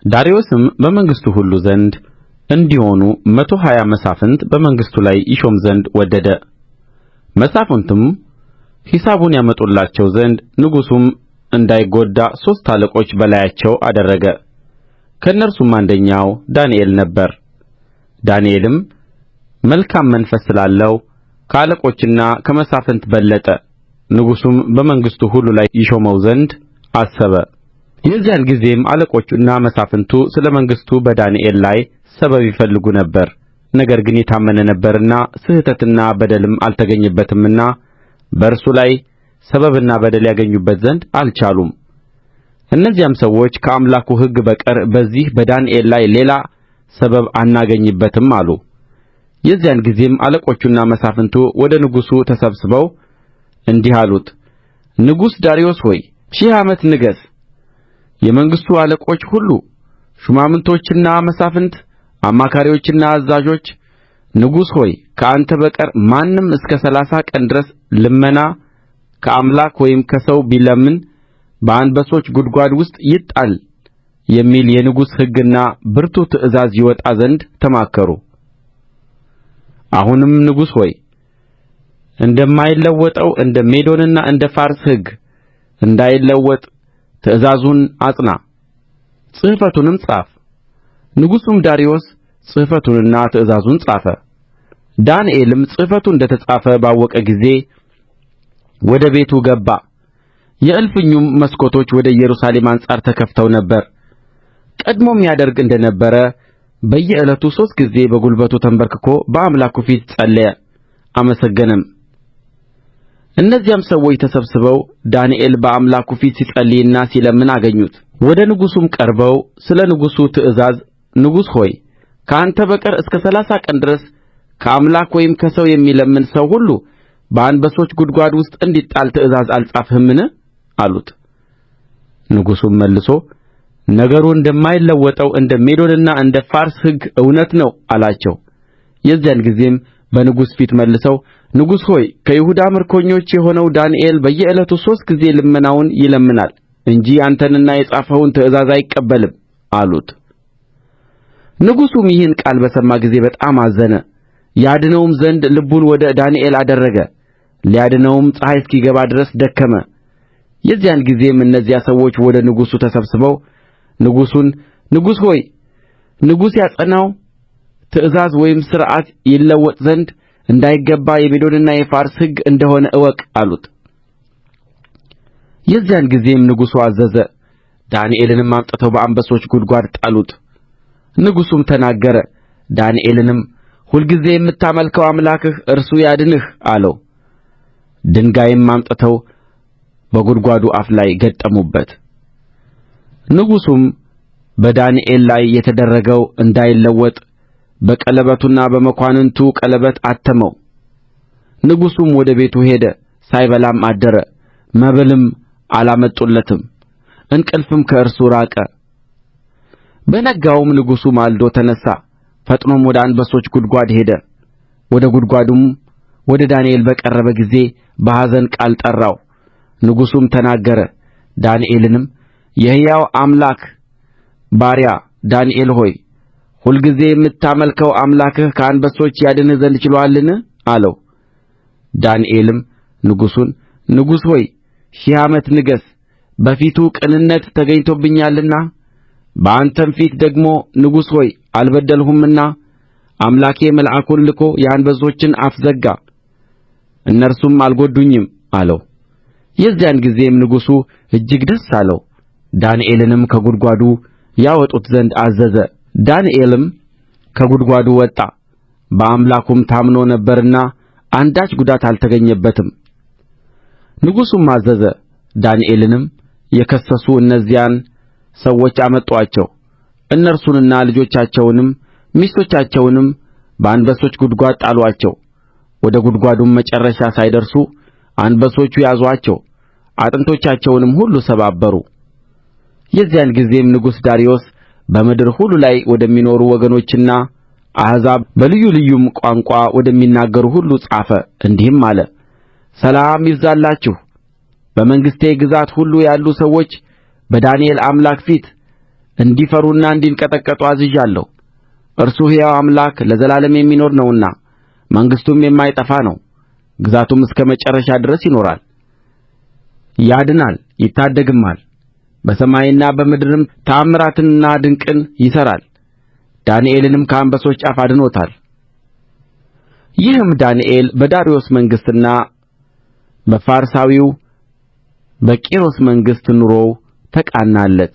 ዳርዮስም በመንግሥቱ ሁሉ ዘንድ እንዲሆኑ 120 መሳፍንት በመንግሥቱ ላይ ይሾም ዘንድ ወደደ። መሳፍንቱም ሒሳቡን ያመጡላቸው ዘንድ ንጉሡም እንዳይጐዳ 3 አለቆች በላያቸው አደረገ። ከእነርሱም አንደኛው ዳንኤል ነበረ። ዳንኤልም መልካም መንፈስ ስላለው ከአለቆችና ከመሳፍንት በለጠ። ንጉሡም በመንግሥቱ ሁሉ ላይ ይሾመው ዘንድ አሰበ። የዚያን ጊዜም አለቆቹና መሳፍንቱ ስለ መንግሥቱ በዳንኤል ላይ ሰበብ ይፈልጉ ነበር። ነገር ግን የታመነ ነበርና ስሕተትና በደልም አልተገኘበትምና በእርሱ ላይ ሰበብና በደል ያገኙበት ዘንድ አልቻሉም። እነዚያም ሰዎች ከአምላኩ ሕግ በቀር በዚህ በዳንኤል ላይ ሌላ ሰበብ አናገኝበትም አሉ። የዚያን ጊዜም አለቆቹና መሳፍንቱ ወደ ንጉሡ ተሰብስበው እንዲህ አሉት፣ ንጉሥ ዳርዮስ ሆይ 1000 ዓመት ንገሥ። የመንግሥቱ አለቆች ሁሉ፣ ሹማምቶችና መሳፍንት፣ አማካሪዎችና አዛዦች፣ ንጉሥ ሆይ ከአንተ በቀር ማንም እስከ 30 ቀን ድረስ ልመና ከአምላክ ወይም ከሰው ቢለምን በአንበሶች ጕድጓድ ውስጥ ይጣል የሚል የንጉሥ ሕግና ብርቱ ትእዛዝ ይወጣ ዘንድ ተማከሩ። አሁንም ንጉሥ ሆይ እንደማይለወጠው እንደ ሜዶንና እንደ ፋርስ ሕግ እንዳይለወጥ ትእዛዙን አጽና፣ ጽሕፈቱንም ጻፍ። ንጉሡም ዳርዮስ ጽሕፈቱንና ትእዛዙን ጻፈ። ዳንኤልም ጽሕፈቱ እንደ ተጻፈ ባወቀ ጊዜ ወደ ቤቱ ገባ። የእልፍኙም መስኮቶች ወደ ኢየሩሳሌም አንጻር ተከፍተው ነበር። ቀድሞም ያደርግ እንደ ነበረ በየዕለቱ 3 ጊዜ በጕልበቱ ተንበርክኮ በአምላኩ ፊት ጸለየ፣ አመሰገነም። እነዚያም ሰዎች ተሰብስበው ዳንኤል በአምላኩ ፊት ሲጸልይና ሲለምን አገኙት። ወደ ንጉሡም ቀርበው ስለ ንጉሡ ትእዛዝ፣ ንጉሥ ሆይ ከአንተ በቀር እስከ 30 ቀን ድረስ ከአምላክ ወይም ከሰው የሚለምን ሰው ሁሉ በአንበሶች ጕድጓድ ውስጥ እንዲጣል ትእዛዝ አልጻፍህምን? አሉት። ንጉሡም መልሶ ነገሩ እንደማይለወጠው እንደ ሜዶንና እንደ ፋርስ ሕግ እውነት ነው አላቸው። የዚያን ጊዜም በንጉሡ ፊት መልሰው ንጉሥ ሆይ ከይሁዳ ምርኮኞች የሆነው ዳንኤል በየዕለቱ 3 ጊዜ ልመናውን ይለምናል እንጂ አንተንና የጻፍኸውን ትእዛዝ አይቀበልም አሉት። ንጉሡም ይህን ቃል በሰማ ጊዜ በጣም አዘነ። ያድነውም ዘንድ ልቡን ወደ ዳንኤል አደረገ። ሊያድነውም ፀሐይ እስኪገባ ድረስ ደከመ። የዚያን ጊዜም እነዚያ ሰዎች ወደ ንጉሡ ተሰብስበው ንጉሡን፣ ንጉሥ ሆይ ንጉሡ ያጸናው ትእዛዝ ወይም ሥርዓት ይለወጥ ዘንድ እንዳይገባ የሜዶንና የፋርስ ሕግ እንደ ሆነ እወቅ አሉት። የዚያን ጊዜም ንጉሡ አዘዘ። ዳንኤልንም አምጥተው በአንበሶች ጕድጓድ ጣሉት። ንጉሡም ተናገረ። ዳንኤልንም ሁልጊዜ የምታመልከው አምላክህ እርሱ ያድንህ አለው። ድንጋይም አምጥተው በጕድጓዱ አፍ ላይ ገጠሙበት። ንጉሡም በዳንኤል ላይ የተደረገው እንዳይለወጥ በቀለበቱና በመኳንንቱ ቀለበት አተመው። ንጉሡም ወደ ቤቱ ሄደ፣ ሳይበላም አደረ። መብልም አላመጡለትም፣ እንቅልፍም ከእርሱ ራቀ። በነጋውም ንጉሡ ማልዶ ተነሣ፣ ፈጥኖም ወደ አንበሶች ጕድጓድ ሄደ። ወደ ጕድጓዱም ወደ ዳንኤል በቀረበ ጊዜ በኀዘን ቃል ጠራው። ንጉሡም ተናገረ። ዳንኤልንም የሕያው አምላክ ባሪያ ዳንኤል ሆይ ሁልጊዜ የምታመልከው አምላክህ ከአንበሶች ያድንህ ዘንድ ችሎአልን? አለው። ዳንኤልም ንጉሡን ንጉሥ ሆይ 1000 ዓመት ንገሥ፣ በፊቱ ቅንነት ተገኝቶብኛልና በአንተም ፊት ደግሞ ንጉሥ ሆይ አልበደልሁምና አምላኬ መልአኩን ልኮ የአንበሶችን አፍ ዘጋ፣ እነርሱም አልጐዱኝም አለው። የዚያን ጊዜም ንጉሡ እጅግ ደስ አለው። ዳንኤልንም ከጕድጓዱ ያወጡት ዘንድ አዘዘ። ዳንኤልም ከጕድጓዱ ወጣ፣ በአምላኩም ታምኖ ነበርና አንዳች ጉዳት አልተገኘበትም። ንጉሡም አዘዘ። ዳንኤልንም የከሰሱ እነዚያን ሰዎች አመጡአቸው። እነርሱንና ልጆቻቸውንም ሚስቶቻቸውንም በአንበሶች ጕድጓድ ጣሉአቸው። ወደ ጕድጓዱም መጨረሻ ሳይደርሱ አንበሶቹ ያዙአቸው፣ አጥንቶቻቸውንም ሁሉ ሰባበሩ። የዚያን ጊዜም ንጉሥ ዳርዮስ በምድር ሁሉ ላይ ወደሚኖሩ ወገኖችና አሕዛብ በልዩ ልዩም ቋንቋ ወደሚናገሩ ሁሉ ጻፈ፣ እንዲህም አለ። ሰላም ይብዛላችሁ። በመንግሥቴ ግዛት ሁሉ ያሉ ሰዎች በዳንኤል አምላክ ፊት እንዲፈሩና እንዲንቀጠቀጡ አዝዣለሁ። እርሱ ሕያው አምላክ ለዘላለም የሚኖር ነውና መንግሥቱም የማይጠፋ ነው። ግዛቱም እስከ መጨረሻ ድረስ ይኖራል። ያድናል ይታደግማል። በሰማይና በምድርም ተአምራትንና ድንቅን ይሠራል። ዳንኤልንም ከአንበሶች አፍ አድኖታል። ይህም ዳንኤል በዳርዮስ መንግሥትና በፋርሳዊው በቂሮስ መንግሥት ኑሮው ተቃናለት።